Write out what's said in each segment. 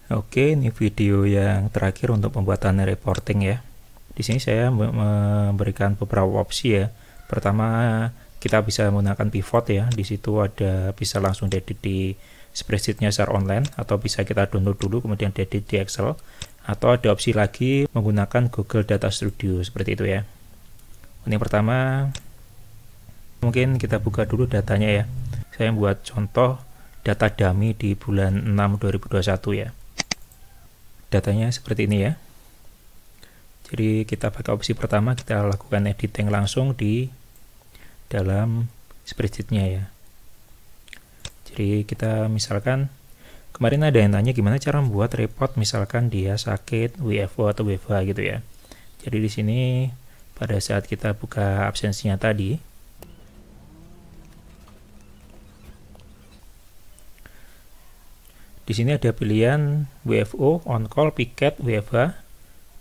Oke, ini video yang terakhir untuk pembuatan reporting ya. Di sini saya memberikan beberapa opsi ya. Pertama, kita bisa menggunakan pivot ya. Di situ ada bisa langsung diedit di spreadsheet-nya secara online, atau bisa kita download dulu kemudian diedit di Excel, atau ada opsi lagi menggunakan Google Data Studio seperti itu ya. Ini pertama, mungkin kita buka dulu datanya ya. Saya buat contoh data dummy di bulan 6 2021 ya. Datanya seperti ini ya. Jadi kita pakai opsi pertama, kita lakukan editing langsung di dalam spreadsheet-nya ya. Jadi kita misalkan kemarin ada yang tanya gimana cara membuat report misalkan dia sakit, WFO atau WFH gitu ya. Jadi di sini pada saat kita buka absensinya tadi, di sini ada pilihan WFO, on call, piket, WFH,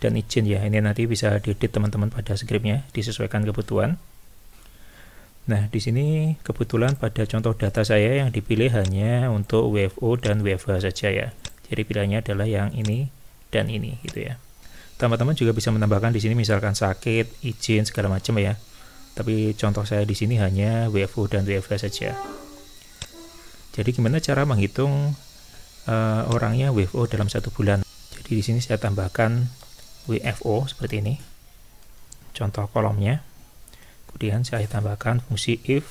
dan izin ya. Ini nanti bisa diedit teman-teman pada scriptnya, disesuaikan kebutuhan. Nah, di sini kebetulan pada contoh data saya yang dipilih hanya untuk WFO dan WFH saja ya. Jadi pilihannya adalah yang ini dan ini gitu ya. Teman-teman juga bisa menambahkan di sini misalkan sakit, izin segala macam ya. Tapi contoh saya di sini hanya WFO dan WFH saja. Jadi gimana cara menghitung orangnya WFO dalam 1 bulan? Jadi di sini saya tambahkan WFO seperti ini. Contoh kolomnya. Kemudian saya tambahkan fungsi if.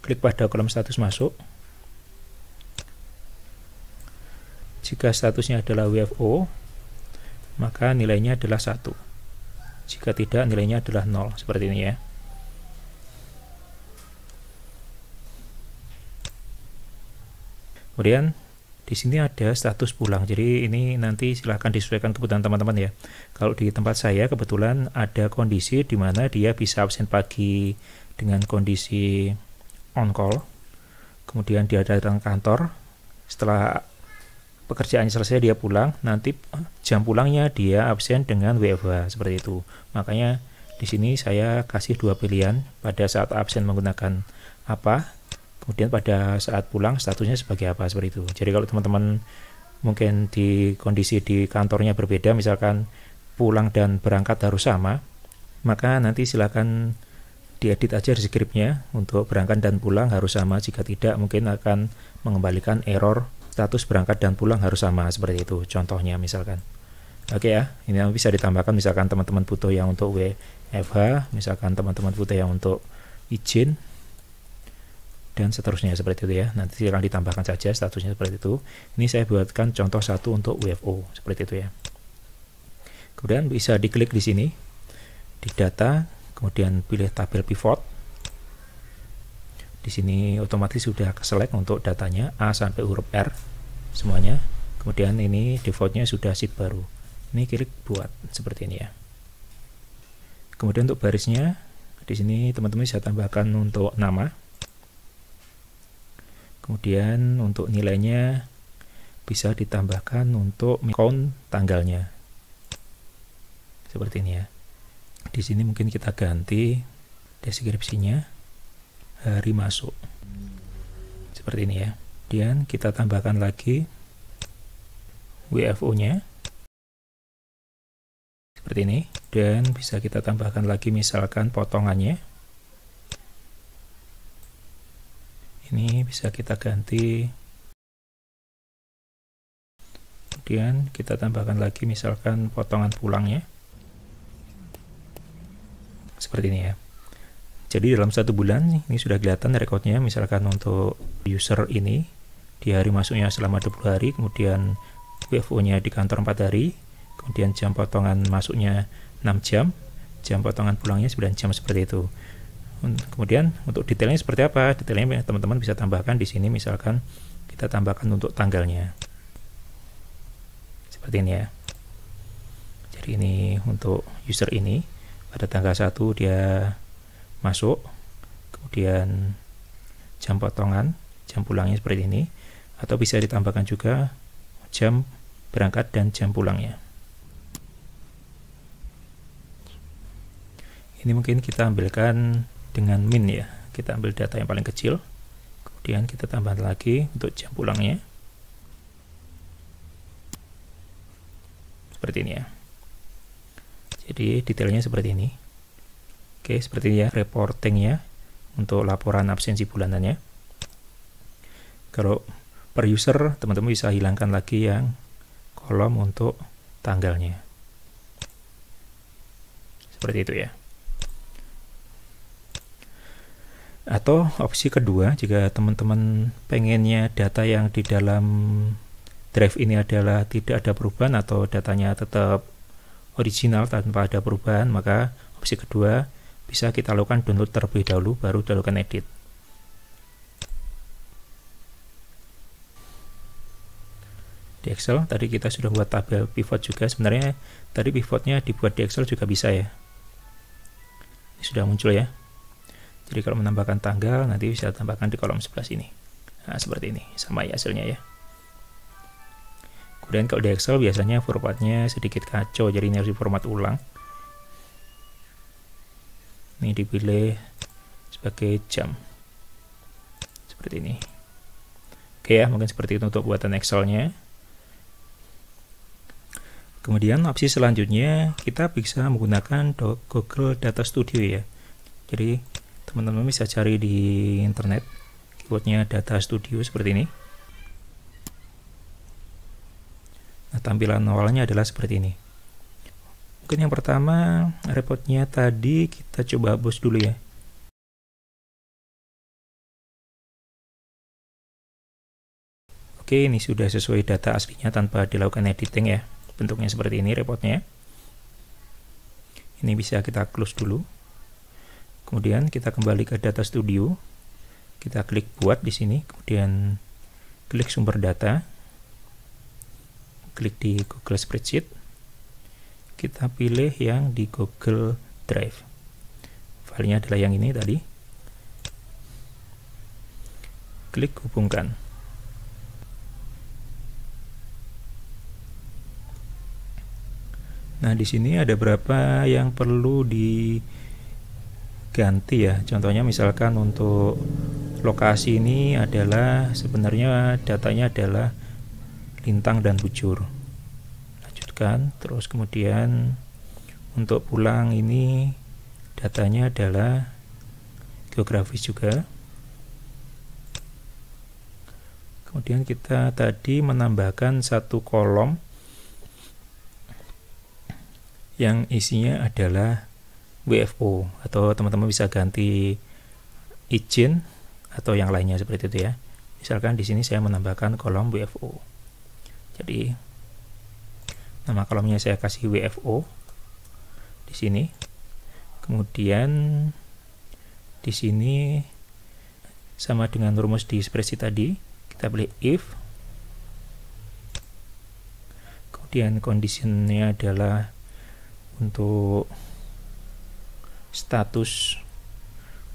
Klik pada kolom status masuk. Jika statusnya adalah WFO, maka nilainya adalah 1. Jika tidak, nilainya adalah 0. Seperti ini ya. Kemudian di sini ada status pulang. Jadi ini nanti silahkan disesuaikan kebutuhan teman-teman ya. Kalau di tempat saya kebetulan ada kondisi di mana dia bisa absen pagi dengan kondisi on call. Kemudian dia datang kantor. Setelah pekerjaannya selesai dia pulang. Nanti jam pulangnya dia absen dengan WFH seperti itu. Makanya di sini saya kasih 2 pilihan pada saat absen menggunakan apa. Kemudian pada saat pulang statusnya sebagai apa seperti itu. Jadi kalau teman-teman mungkin di kondisi di kantornya berbeda, misalkan pulang dan berangkat harus sama, maka nanti silakan diedit aja di scriptnya untuk berangkat dan pulang harus sama. Jika tidak mungkin akan mengembalikan error status berangkat dan pulang harus sama seperti itu. Contohnya misalkan. Oke ya, ini bisa ditambahkan misalkan teman-teman butuh yang untuk WFH, misalkan teman-teman butuh yang untuk izin, dan seterusnya seperti itu ya. Nanti silakan ditambahkan saja statusnya seperti itu. Ini saya buatkan contoh 1 untuk WFO seperti itu ya. Kemudian bisa diklik di sini di data, kemudian pilih tabel pivot. Di sini otomatis sudah select untuk datanya A sampai huruf R semuanya. Kemudian ini defaultnya sudah sheet baru. Ini klik buat seperti ini ya. Kemudian untuk barisnya di sini teman-teman bisa tambahkan untuk nama. Kemudian untuk nilainya bisa ditambahkan untuk count tanggalnya. Seperti ini ya. Di sini mungkin kita ganti deskripsinya hari masuk. Seperti ini ya. Kemudian kita tambahkan lagi WFO-nya. Seperti ini. Dan bisa kita tambahkan lagi misalkan potongannya. Ini bisa kita ganti. Kemudian kita tambahkan lagi misalkan potongan pulangnya. Seperti ini ya. Jadi dalam 1 bulan ini sudah kelihatan rekodnya. Misalkan untuk user ini di hari masuknya selama 20 hari, kemudian WFO-nya di kantor 4 hari, kemudian jam potongan masuknya 6 jam, jam potongan pulangnya 9 jam seperti itu. Kemudian untuk detailnya seperti apa? Detailnya teman-teman bisa tambahkan di sini, misalkan kita tambahkan untuk tanggalnya. Seperti ini ya. Jadi ini untuk user ini pada tanggal 1 dia masuk, kemudian jam potongan, jam pulangnya seperti ini, atau bisa ditambahkan juga jam berangkat dan jam pulangnya. Ini mungkin kita ambilkan dengan min ya, kita ambil data yang paling kecil Kemudian kita tambah lagi untuk jam pulangnya. Seperti ini ya. Jadi detailnya seperti ini. Oke, seperti ini ya reportingnya untuk laporan absensi bulanannya. Kalau per user, teman-teman bisa hilangkan lagi yang kolom untuk tanggalnya. Seperti itu ya. Atau opsi kedua, jika teman-teman pengennya data yang di dalam drive ini adalah tidak ada perubahan atau datanya tetap original tanpa ada perubahan, maka opsi kedua bisa kita lakukan download terlebih dahulu, baru dilakukan edit. Di Excel tadi kita sudah buat tabel pivot juga. Sebenarnya tadi pivotnya dibuat di Excel juga bisa ya. Ini sudah muncul ya. Jadi kalau menambahkan tanggal, nanti bisa tambahkan di kolom sebelah sini. Nah, seperti ini, sama ya hasilnya ya. Kemudian kalau di Excel biasanya formatnya sedikit kacau, jadi ini harus diformat ulang. Ini dipilih sebagai jam. Seperti ini. Oke ya, mungkin seperti itu untuk buatan Excel-nya. Kemudian opsi selanjutnya, kita bisa menggunakan Google Data Studio ya. Jadi teman-teman bisa cari di internet keywordnya Data Studio seperti ini. Nah, tampilan awalnya adalah seperti ini. Mungkin yang pertama reportnya tadi kita coba hapus dulu ya. Oke, ini sudah sesuai data aslinya tanpa dilakukan editing ya. Bentuknya seperti ini reportnya. Ini bisa kita close dulu. Kemudian kita kembali ke Data Studio, kita klik buat di sini, kemudian klik sumber data, klik di Google Spreadsheet, kita pilih yang di Google Drive. Filenya adalah yang ini tadi. Klik hubungkan. Nah, di sini ada berapa yang perlu ganti ya. Contohnya misalkan untuk lokasi ini adalah sebenarnya datanya adalah lintang dan bujur. Lanjutkan, terus kemudian untuk pulang ini datanya adalah geografis juga. Kemudian kita tadi menambahkan satu kolom yang isinya adalah WFO, atau teman-teman bisa ganti izin atau yang lainnya seperti itu ya. Misalkan di sini saya menambahkan kolom WFO. Jadi nama kolomnya saya kasih WFO di sini. Kemudian di sini sama dengan rumus di spreadsheet tadi, kita pilih if. Kemudian conditionnya adalah untuk status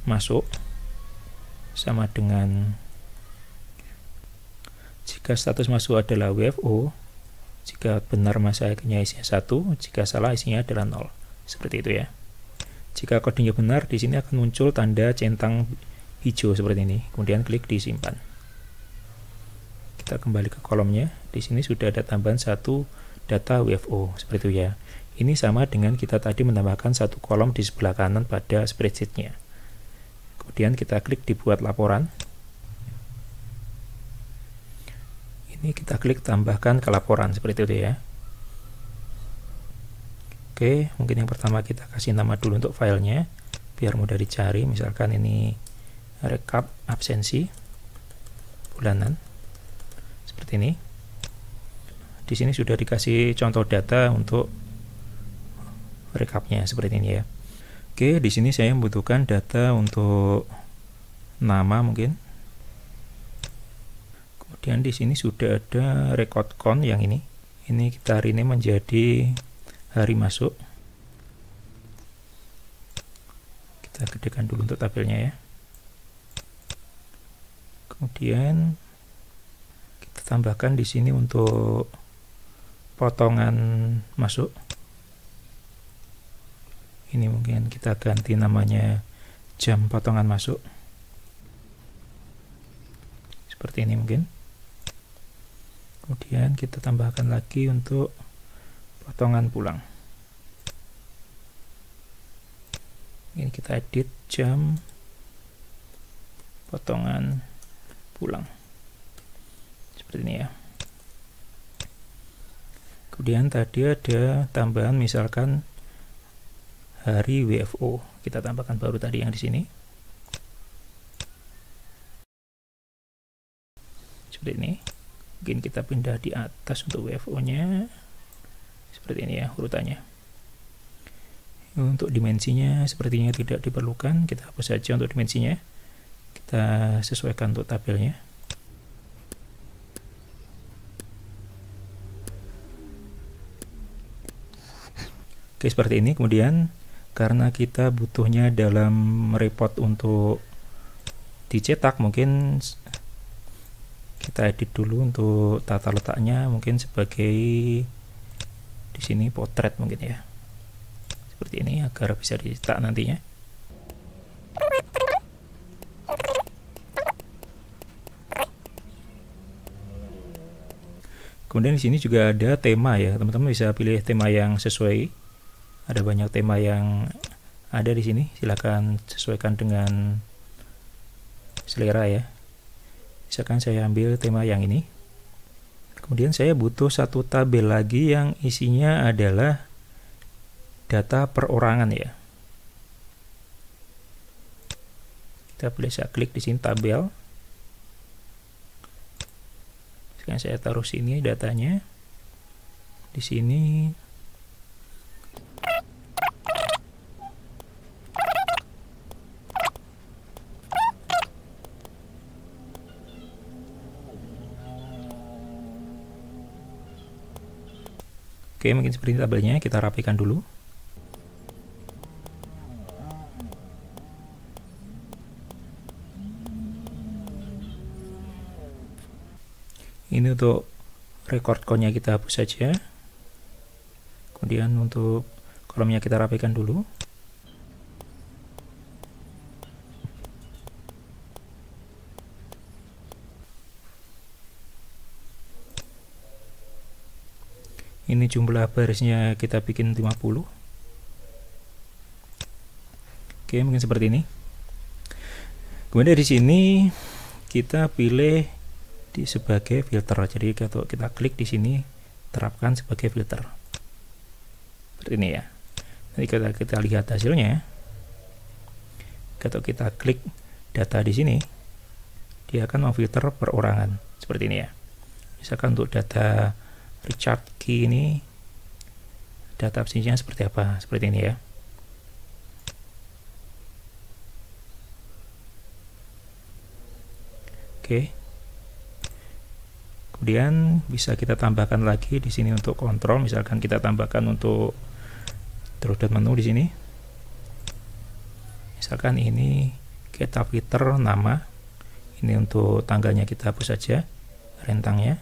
masuk sama dengan jika status masuk adalah WFO, jika benar masanya isinya 1, jika salah isinya adalah 0. Seperti itu ya. Jika kodenya benar, di sini akan muncul tanda centang hijau seperti ini. Kemudian klik disimpan. Kita kembali ke kolomnya. Di sini sudah ada tambahan satu data WFO seperti itu ya. Ini sama dengan kita tadi menambahkan satu kolom di sebelah kanan pada spreadsheet-nya. Kemudian kita klik dibuat laporan. Ini kita klik tambahkan ke laporan seperti itu ya. Oke, mungkin yang pertama kita kasih nama dulu untuk filenya biar mudah dicari. Misalkan ini rekap absensi bulanan seperti ini. Di sini sudah dikasih contoh data untuk rekapnya seperti ini ya. Oke, di sini saya membutuhkan data untuk nama mungkin. Kemudian di sini sudah ada record count yang ini. Ini kita rename menjadi hari masuk. Kita gedekan dulu untuk tabelnya ya. Kemudian kita tambahkan di sini untuk potongan masuk. Ini mungkin kita ganti namanya jam potongan masuk. seperti ini mungkin. Kemudian kita tambahkan lagi untuk potongan pulang. Ini kita edit jam potongan pulang seperti ini ya. Kemudian tadi ada tambahan misalkan hari WFO, kita tambahkan baru tadi yang di sini seperti ini. Mungkin kita pindah di atas untuk WFO nya seperti ini ya urutannya. Untuk dimensinya sepertinya tidak diperlukan, kita hapus saja untuk dimensinya, kita sesuaikan untuk tabelnya. Oke, seperti ini. Kemudian karena kita butuhnya dalam report untuk dicetak, mungkin kita edit dulu untuk tata letaknya, mungkin sebagai di sini potret mungkin ya. Seperti ini agar bisa dicetak nantinya. Kemudian di sini juga ada tema ya, teman-teman bisa pilih tema yang sesuai. Ada banyak tema yang ada di sini, silakan sesuaikan dengan selera ya. Misalkan saya ambil tema yang ini. Kemudian saya butuh satu tabel lagi yang isinya adalah data perorangan ya. Kita bisa klik di sini tabel. Sekarang saya taruh sini datanya. Di sini oke, mungkin seperti tabelnya, kita rapikan dulu. Ini untuk record count-nya kita hapus saja. Kemudian untuk kolomnya kita rapikan dulu. Ini jumlah barisnya kita bikin 50. Oke, mungkin seperti ini. Kemudian di sini kita pilih di sebagai filter. Jadi kalau kita klik di sini, terapkan sebagai filter. Seperti ini ya. Nanti kita lihat hasilnya. Kalau kita klik data di sini, dia akan memfilter perorangan. Seperti ini ya. Misalkan untuk data Richard Key ini data absensinya seperti apa, seperti ini ya. Oke. Kemudian bisa kita tambahkan lagi di sini untuk kontrol, misalkan kita tambahkan untuk drop down menu di sini. Misalkan ini kita filter nama. Ini untuk tanggalnya kita hapus saja, rentangnya.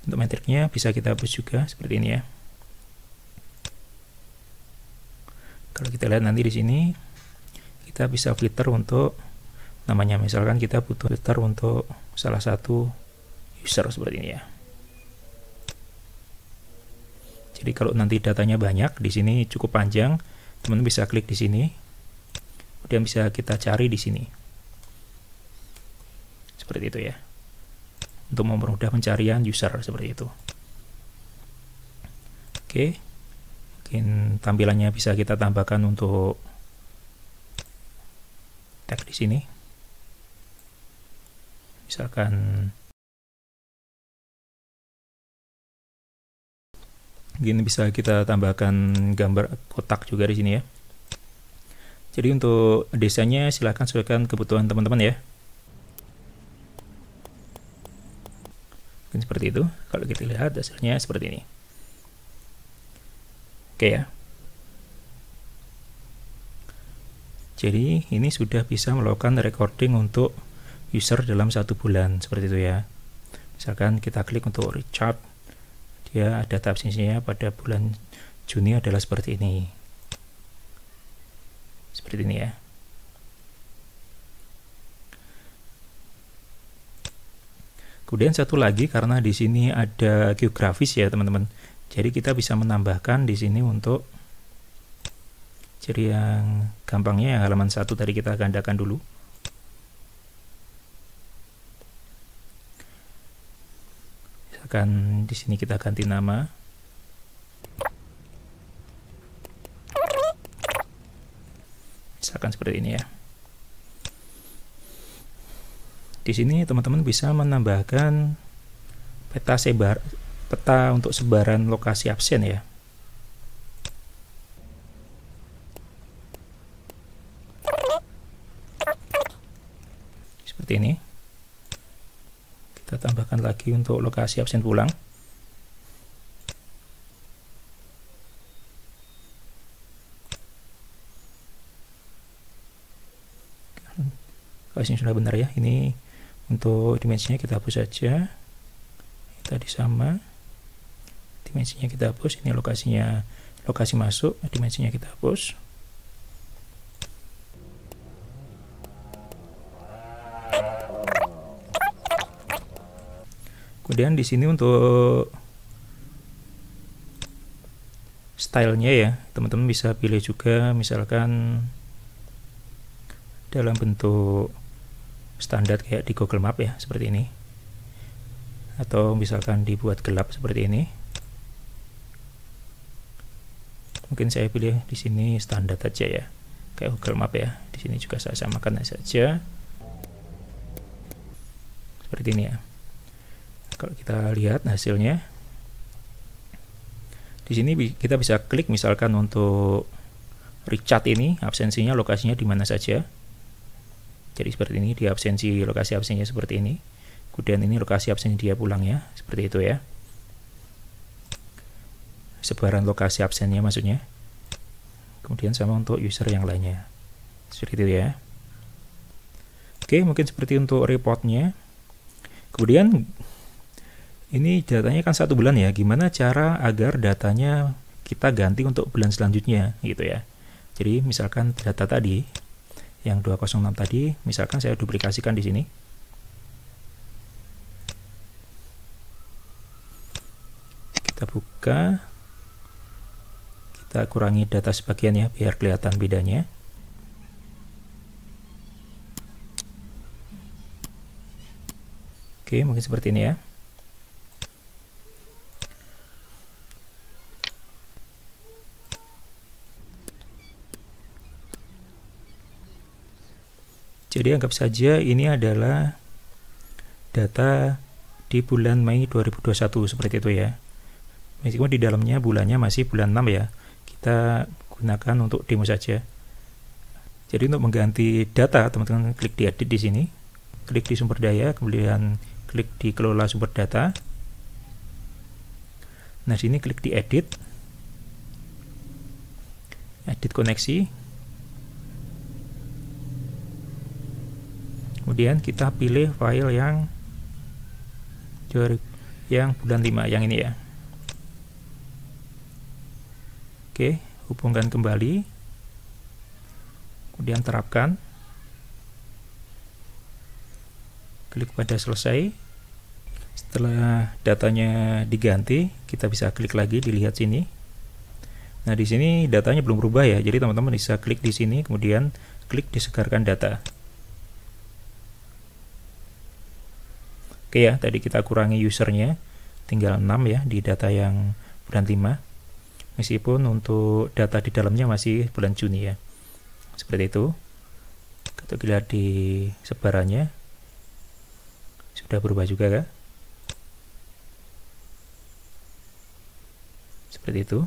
Untuk metriknya bisa kita hapus juga seperti ini ya. Kalau kita lihat nanti di sini, kita bisa filter untuk namanya. Misalkan kita butuh filter untuk salah satu user seperti ini ya. Jadi kalau nanti datanya banyak, di sini cukup panjang, teman-teman bisa klik di sini, kemudian bisa kita cari di sini. Seperti itu ya. Untuk mempermudah pencarian user seperti itu. Oke, mungkin tampilannya bisa kita tambahkan untuk tag di sini. Misalkan mungkin bisa kita tambahkan gambar kotak juga di sini ya. Jadi untuk desainnya silahkan sesuaikan kebutuhan teman-teman ya. Seperti itu. Kalau kita lihat hasilnya seperti ini. Oke ya. Jadi ini sudah bisa melakukan recording untuk user dalam 1 bulan seperti itu ya. Misalkan kita klik untuk Richard, dia data absensinya pada bulan Juni adalah seperti ini. Seperti ini ya. Kemudian satu lagi, karena di sini ada geografis ya teman-teman, jadi kita bisa menambahkan di sini untuk ciri yang gampangnya, yang halaman 1 tadi kita gandakan dulu. Misalkan di sini kita ganti nama. Misalkan seperti ini ya. Di sini teman-teman bisa menambahkan peta untuk sebaran lokasi absen ya. Seperti ini. Kita tambahkan lagi untuk lokasi absen pulang. Kalau ini sudah benar ya, ini untuk dimensinya kita hapus saja. Tadi sama, dimensinya kita hapus. Ini lokasinya, lokasi masuk, dimensinya kita hapus. Kemudian di sini untuk stylenya ya, teman-teman bisa pilih juga, misalkan dalam bentuk standar kayak di Google Map ya, seperti ini, atau misalkan dibuat gelap seperti ini. Mungkin saya pilih di sini standar aja ya, kayak Google Map ya. Di sini juga saya samakan saja seperti ini ya. Kalau kita lihat hasilnya, di sini kita bisa klik misalkan untuk Richard ini absensinya, lokasinya di mana saja. Jadi seperti ini, di absensi, lokasi absensinya seperti ini. Kemudian ini lokasi absen dia pulangnya, seperti itu ya. Sebaran lokasi absennya maksudnya. Kemudian sama untuk user yang lainnya. Seperti itu ya. Oke, mungkin seperti untuk reportnya. Kemudian ini datanya kan 1 bulan ya. Gimana cara agar datanya kita ganti untuk bulan selanjutnya gitu ya. Jadi misalkan data tadi yang 206 tadi, misalkan saya duplikasikan di sini. Kita buka, kita kurangi data sebagian ya, biar kelihatan bedanya. Oke, mungkin seperti ini ya. Jadi anggap saja ini adalah data di bulan Mei 2021 seperti itu ya. Meskipun di dalamnya bulannya masih bulan 6 ya. Kita gunakan untuk demo saja. Jadi untuk mengganti data, teman-teman klik di edit di sini. Klik di sumber daya, kemudian klik di kelola sumber data. Nah, sini klik di edit. Edit koneksi. Kemudian kita pilih file yang bulan 5 yang ini ya. Oke, hubungkan kembali. Kemudian terapkan. Klik pada selesai. Setelah datanya diganti, kita bisa klik lagi, dilihat sini. Nah, di sini datanya belum berubah ya. Jadi teman-teman bisa klik di sini, kemudian klik disegarkan data. Oke ya, tadi kita kurangi usernya, tinggal 6 ya di data yang bulan 5. Meskipun untuk data di dalamnya masih bulan Juni ya. Seperti itu. Kita lihat di sebarannya. Sudah berubah juga kan? Seperti itu.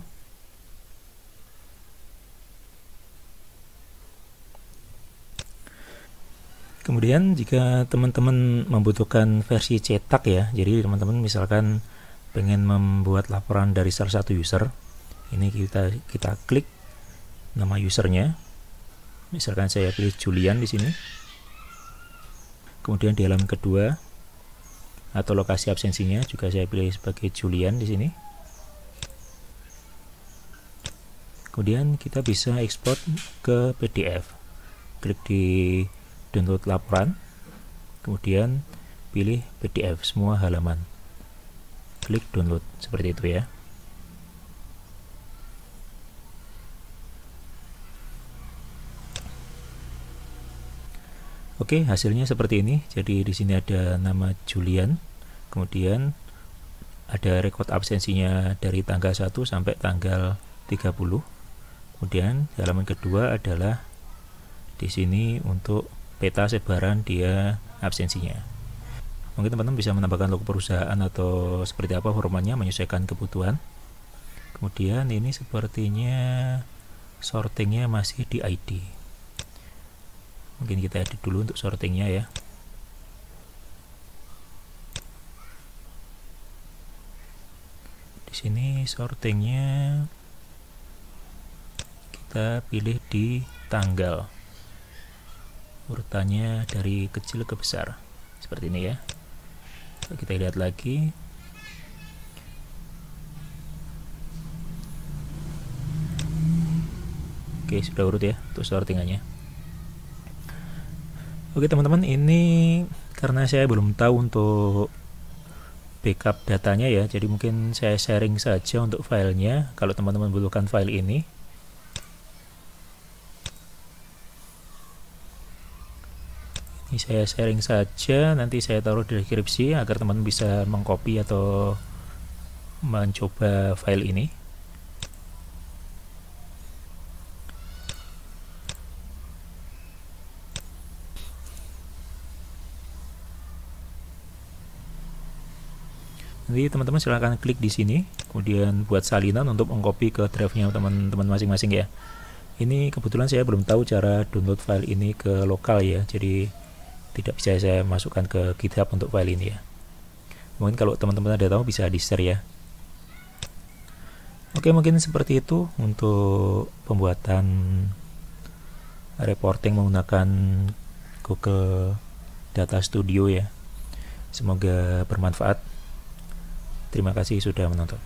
Kemudian jika teman-teman membutuhkan versi cetak ya, jadi teman-teman misalkan pengen membuat laporan dari salah satu user, ini kita klik nama usernya, misalkan saya pilih Julian di sini, kemudian di halaman kedua atau lokasi absensinya juga saya pilih sebagai Julian di sini. Kemudian kita bisa ekspor ke PDF, klik di download laporan, kemudian pilih PDF semua halaman, klik download seperti itu ya. Oke, hasilnya seperti ini. Jadi di sini ada nama Julian, kemudian ada rekod absensinya dari tanggal 1 sampai tanggal 30. Kemudian halaman kedua adalah di sini untuk peta sebaran dia absensinya. Mungkin teman-teman bisa menambahkan logo perusahaan atau seperti apa formatnya, menyesuaikan kebutuhan. Kemudian ini sepertinya sortingnya masih di ID. Mungkin kita edit dulu untuk sortingnya ya. Di sini sortingnya kita pilih di tanggal, urutannya dari kecil ke besar seperti ini ya. Kita lihat lagi. Oke, sudah urut ya untuk sortingannya. Oke teman-teman, ini karena saya belum tahu untuk backup datanya ya, jadi mungkin saya sharing saja untuk filenya. Kalau teman-teman butuhkan file ini, saya sharing saja, nanti saya taruh di deskripsi agar teman-teman bisa mengcopy atau mencoba file ini. Nanti teman-teman silahkan klik di sini, kemudian buat salinan untuk mengcopy ke drive-nya teman-teman masing-masing ya. Ini kebetulan saya belum tahu cara download file ini ke lokal ya, jadi tidak bisa saya masukkan ke GitHub untuk file ini ya. Mungkin kalau teman-teman ada tahu bisa di-share ya. Oke, mungkin seperti itu untuk pembuatan reporting menggunakan Google Data Studio ya. Semoga bermanfaat. Terima kasih sudah menonton.